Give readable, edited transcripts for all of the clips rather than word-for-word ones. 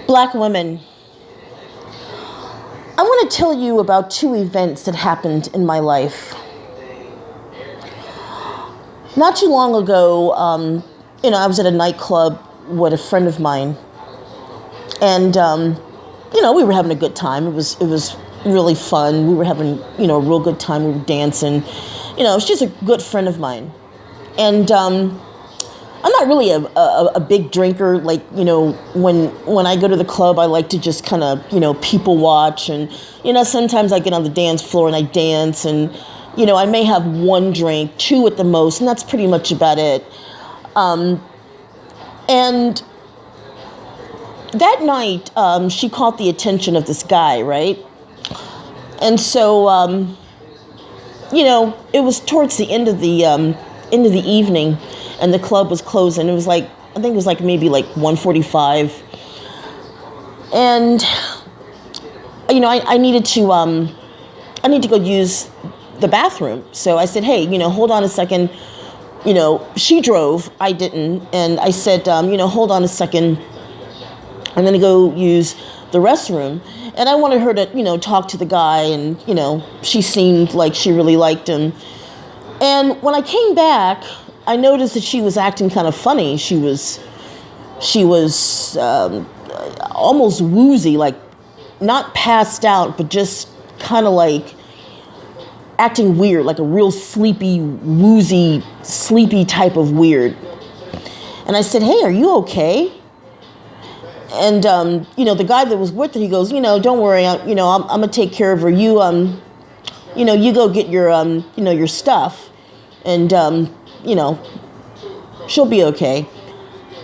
Black women. I want to tell you about two events that happened in my life. Not too long ago, I was at a nightclub with a friend of mine, and we were having a good time. It was really fun. We were having a real good time. We were dancing. She's a good friend of mine, and I'm not really a big drinker. Like, when I go to the club, I like to just kind of, people watch. And, sometimes I get on the dance floor and I dance. And, I may have one drink, two at the most. And that's pretty much about it. And that night, she caught the attention of this guy, right? And so, it was towards the end of the evening. And the club was closing. It was I think it was maybe 1:45. And, I needed to go use the bathroom. So I said, hey, hold on a second. She drove, I didn't. And I said, hold on a second. I'm going to go use the restroom. And I wanted her to, talk to the guy. And, she seemed like she really liked him. And when I came back, I noticed that she was acting kind of funny. She was almost woozy, not passed out, but just kind of acting weird, like a real sleepy, woozy, sleepy type of weird. And I said, hey, are you okay? And, the guy that was with her, he goes, don't worry, I'm going to take care of her. You go get your stuff. And, she'll be okay.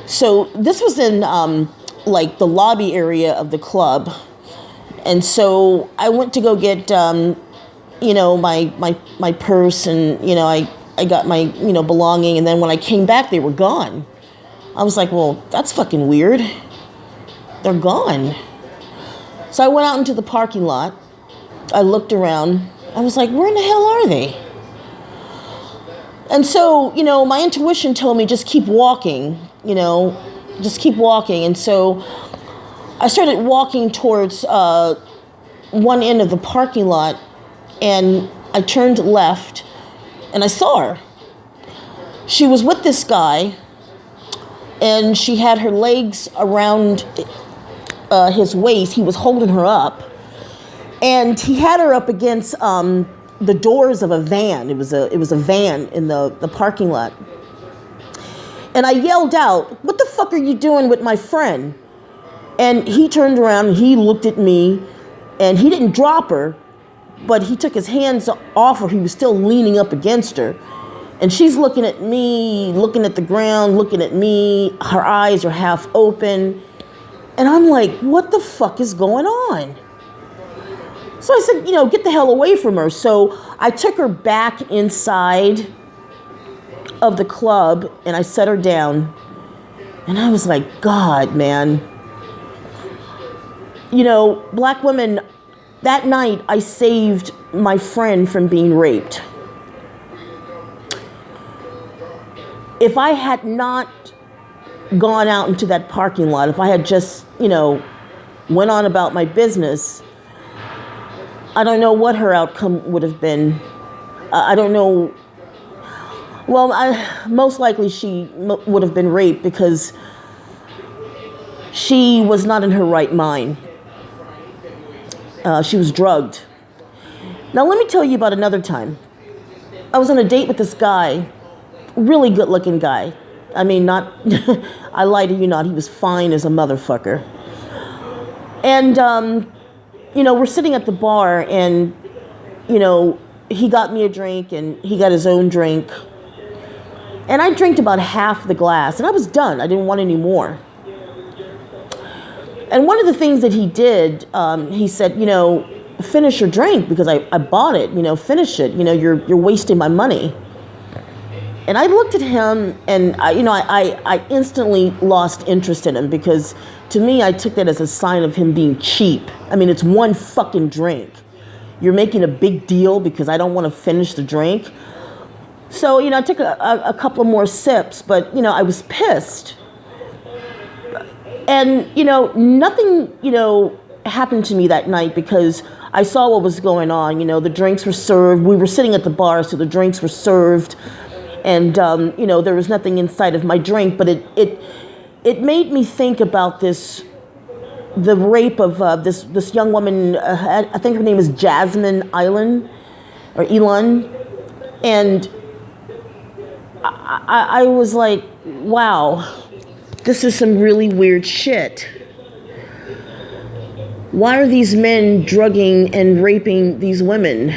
So this was in the lobby area of the club. And so I went to go get my purse, and I got my belonging, and then when I came back they were gone. I was like, well, that's fucking weird. They're gone. So I went out into the parking lot. I looked around. I was like, where in the hell are they? And so, my intuition told me just keep walking, just keep walking. And so I started walking towards one end of the parking lot, and I turned left and I saw her. She was with this guy, and she had her legs around his waist. He was holding her up, and he had her up against the doors of a van. It was a van in the parking lot. And I yelled out, what the fuck are you doing with my friend? And he turned around and he looked at me, and he didn't drop her, but he took his hands off her. He was still leaning up against her. And she's looking at me, looking at the ground, looking at me. Her eyes are half open. And I'm like, what the fuck is going on? So I said, get the hell away from her. So I took her back inside of the club, and I set her down. And I was like, God, man. Black women, that night I saved my friend from being raped. If I had not gone out into that parking lot, if I had just, went on about my business, I don't know what her outcome would have been. I don't know. Well, most likely she would have been raped because she was not in her right mind. She was drugged. Now, let me tell you about another time. I was on a date with this guy, really good-looking guy. I mean, not, I lie to you not, he was fine as a motherfucker. And, we're sitting at the bar, and, he got me a drink, and he got his own drink. And I drank about half the glass, and I was done. I didn't want any more. And one of the things that he did, he said, finish your drink because I bought it, finish it. You're wasting my money. And I looked at him, and I instantly lost interest in him because to me, I took that as a sign of him being cheap. I mean, it's one fucking drink. You're making a big deal because I don't want to finish the drink. So, I took a couple of more sips, but, I was pissed. And, nothing, happened to me that night because I saw what was going on. The drinks were served. We were sitting at the bar, so the drinks were served. And, there was nothing inside of my drink, but it made me think about the rape of this young woman. I think her name is Jasmine Eiland, or Eiland. And I was like, wow, this is some really weird shit. Why are these men drugging and raping these women?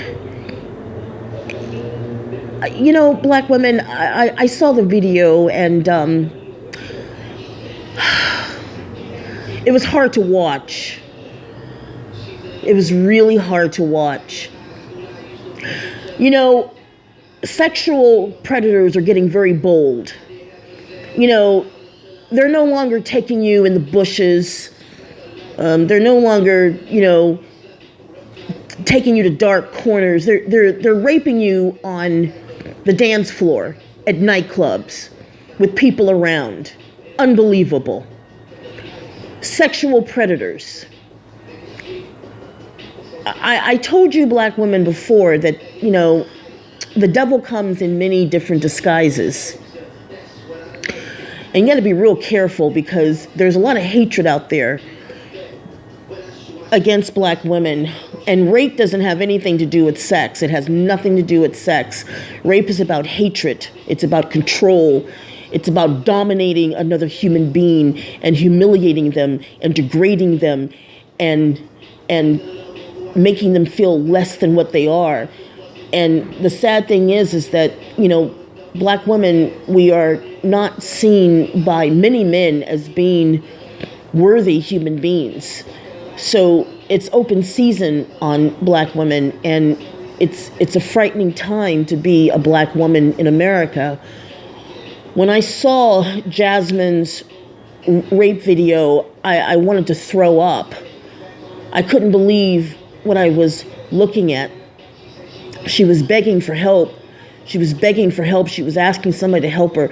Black women, I saw the video, and it was hard to watch. It was really hard to watch. Sexual predators are getting very bold. They're no longer taking you in the bushes. They're no longer, taking you to dark corners. They're raping you on the dance floor at nightclubs with people around. Unbelievable. Sexual predators. I told you, black women, before that, the devil comes in many different disguises. And you got to be real careful because there's a lot of hatred out there against black women. And rape doesn't have anything to do with sex. It has nothing to do with sex. Rape is about hatred. It's about control. It's about dominating another human being and humiliating them and degrading them and making them feel less than what they are. And the sad thing is that, black women, we are not seen by many men as being worthy human beings. So it's open season on black women, and it's a frightening time to be a black woman in America. When I saw Jasmine's rape video, I wanted to throw up. I couldn't believe what I was looking at. She was begging for help. She was begging for help. She was asking somebody to help her.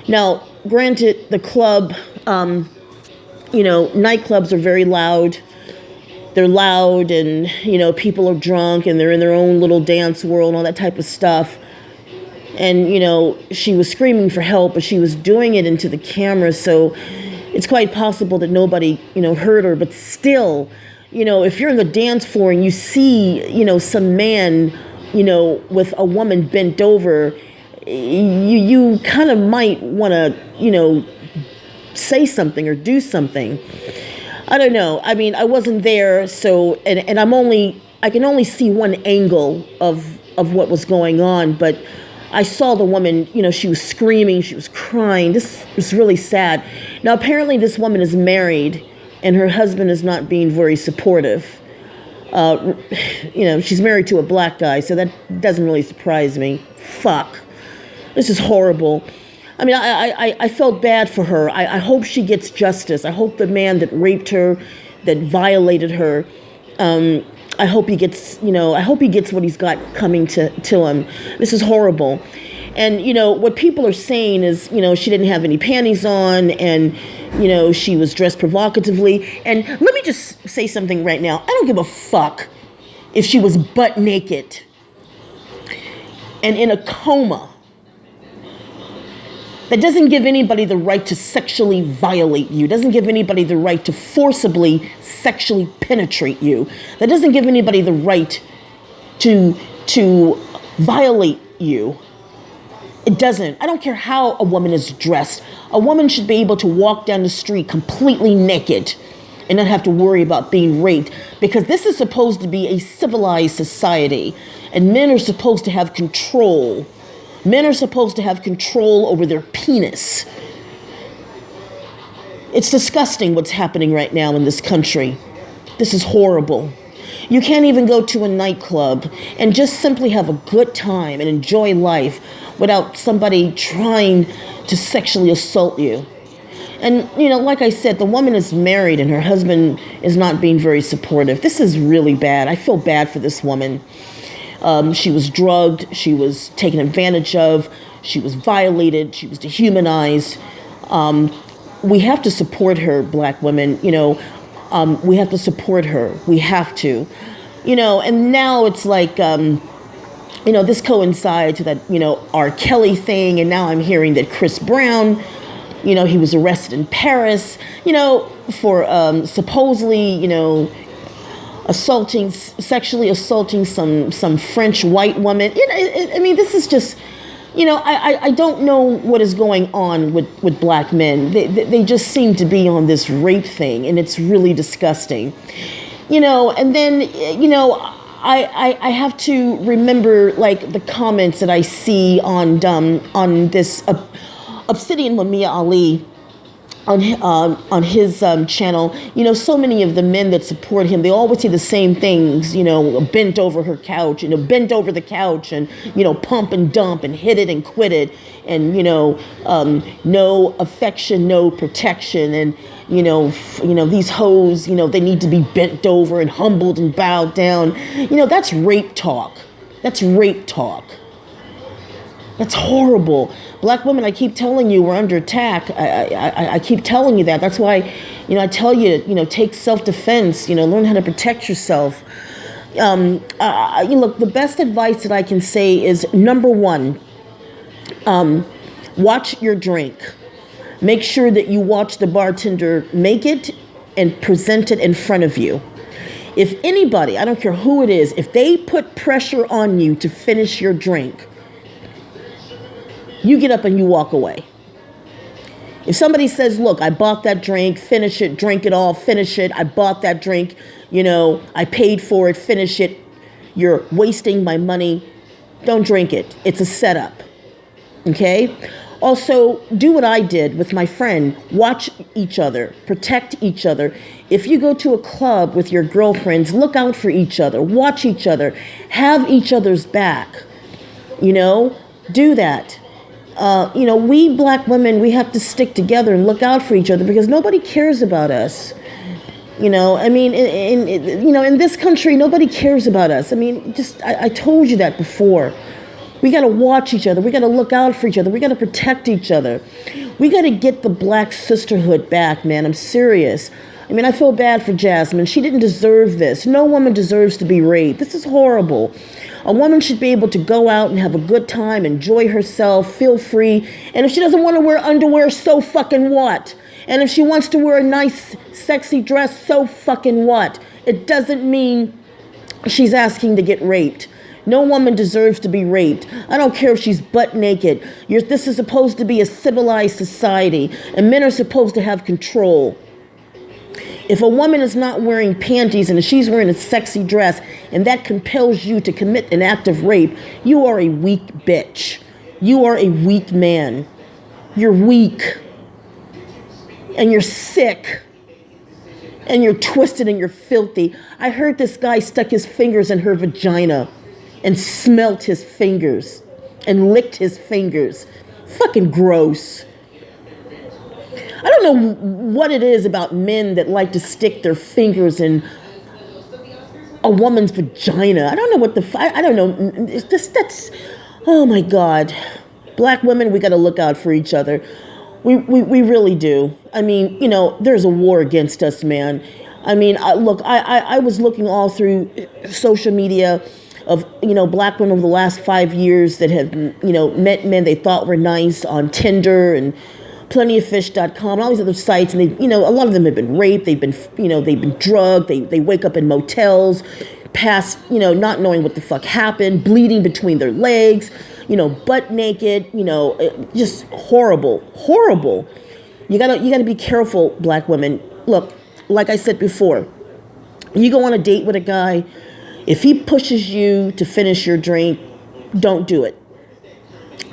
Now, granted, the club, nightclubs are very loud. They're loud, and, people are drunk, and they're in their own little dance world and all that type of stuff. And, she was screaming for help, but she was doing it into the camera, so it's quite possible that nobody, heard her. But still, if you're on the dance floor and you see, some man, with a woman bent over, you kind of might want to, say something or do something. I don't know. I mean, I wasn't there, so, and I can only see one angle of what was going on, but I saw the woman, she was screaming, she was crying. This was really sad. Now, apparently this woman is married, and her husband is not being very supportive. She's married to a black guy, so that doesn't really surprise me. Fuck. This is horrible. I mean, I felt bad for her. I hope she gets justice. I hope the man that raped her, that violated her, I hope he gets, what he's got coming to him. This is horrible. And, what people are saying is, she didn't have any panties on, and, she was dressed provocatively. And let me just say something right now. I don't give a fuck if she was butt naked and in a coma. That doesn't give anybody the right to sexually violate you. Doesn't give anybody the right to forcibly sexually penetrate you. That doesn't give anybody the right to violate you. It doesn't. I don't care how a woman is dressed. A woman should be able to walk down the street completely naked and not have to worry about being raped, because this is supposed to be a civilized society, and men are supposed to have control. Men are supposed to have control over their penis. It's disgusting what's happening right now in this country. This is horrible. You can't even go to a nightclub and just simply have a good time and enjoy life without somebody trying to sexually assault you. And, like I said, the woman is married and her husband is not being very supportive. This is really bad. I feel bad for this woman. She was drugged. She was taken advantage of. She was violated. She was dehumanized. we have to support her, black women. We have to support her. We have to. And now it's like, this coincides with that, R. Kelly thing. And now I'm hearing that Chris Brown, he was arrested in Paris, for supposedly, sexually assaulting some French white woman. This is just, I don't know what is going on with black men. They just seem to be on this rape thing, and it's really disgusting. And then, I have to remember, like, the comments that I see on this Obsidian Lamia Ali on his channel. So many of the men that support him, they always say the same things, bent over her couch, bent over the couch, and, pump and dump and hit it and quit it, and, no affection, no protection, and, these hoes, they need to be bent over and humbled and bowed down. That's rape talk. That's rape talk. That's horrible. Black women, I keep telling you, we're under attack. I keep telling you that. That's why, I tell you, take self-defense, learn how to protect yourself. Look, the best advice that I can say is, number one, watch your drink. Make sure that you watch the bartender make it and present it in front of you. If anybody, I don't care who it is, if they put pressure on you to finish your drink, you get up and you walk away. If somebody says, look, I bought that drink, finish it, drink it all, finish it. I bought that drink, I paid for it, finish it. You're wasting my money. Don't drink it. It's a setup. Okay? Also, do what I did with my friend. Watch each other. Protect each other. If you go to a club with your girlfriends, look out for each other. Watch each other. Have each other's back. Do that. We black women, we have to stick together and look out for each other, because nobody cares about us. In this country, nobody cares about us. I told you that before. We got to watch each other. We got to look out for each other. We got to protect each other. We got to get the black sisterhood back, man. I'm serious. I feel bad for Jasmine. She didn't deserve this. No woman deserves to be raped. This is horrible. A woman should be able to go out and have a good time, enjoy herself, feel free. And if she doesn't want to wear underwear, so fucking what? And if she wants to wear a nice, sexy dress, so fucking what? It doesn't mean she's asking to get raped. No woman deserves to be raped. I don't care if she's butt naked. This is supposed to be a civilized society, and men are supposed to have control. If a woman is not wearing panties and she's wearing a sexy dress, and that compels you to commit an act of rape, you are a weak bitch. You are a weak man. You're weak. And you're sick. And you're twisted and you're filthy. I heard this guy stuck his fingers in her vagina and smelt his fingers and licked his fingers. Fucking gross. I don't know what it is about men that like to stick their fingers in a woman's vagina. I don't know what I don't know. It's just, oh my God. Black women, we got to look out for each other. We really do. There's a war against us, man. I was looking all through social media of, black women over the last 5 years that have, met men they thought were nice on Tinder and plentyoffish.com and all these other sites. And they, a lot of them have been raped. They've been drugged. They wake up in motels, past, not knowing what the fuck happened, bleeding between their legs, butt naked, just horrible. You gotta be careful, black women. Look, like I said before, you go on a date with a guy, if he pushes you to finish your drink, don't do it.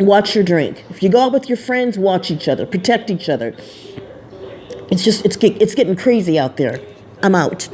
Watch your drink. If you go out with your friends, watch each other, protect each other. It's getting crazy out there. I'm out.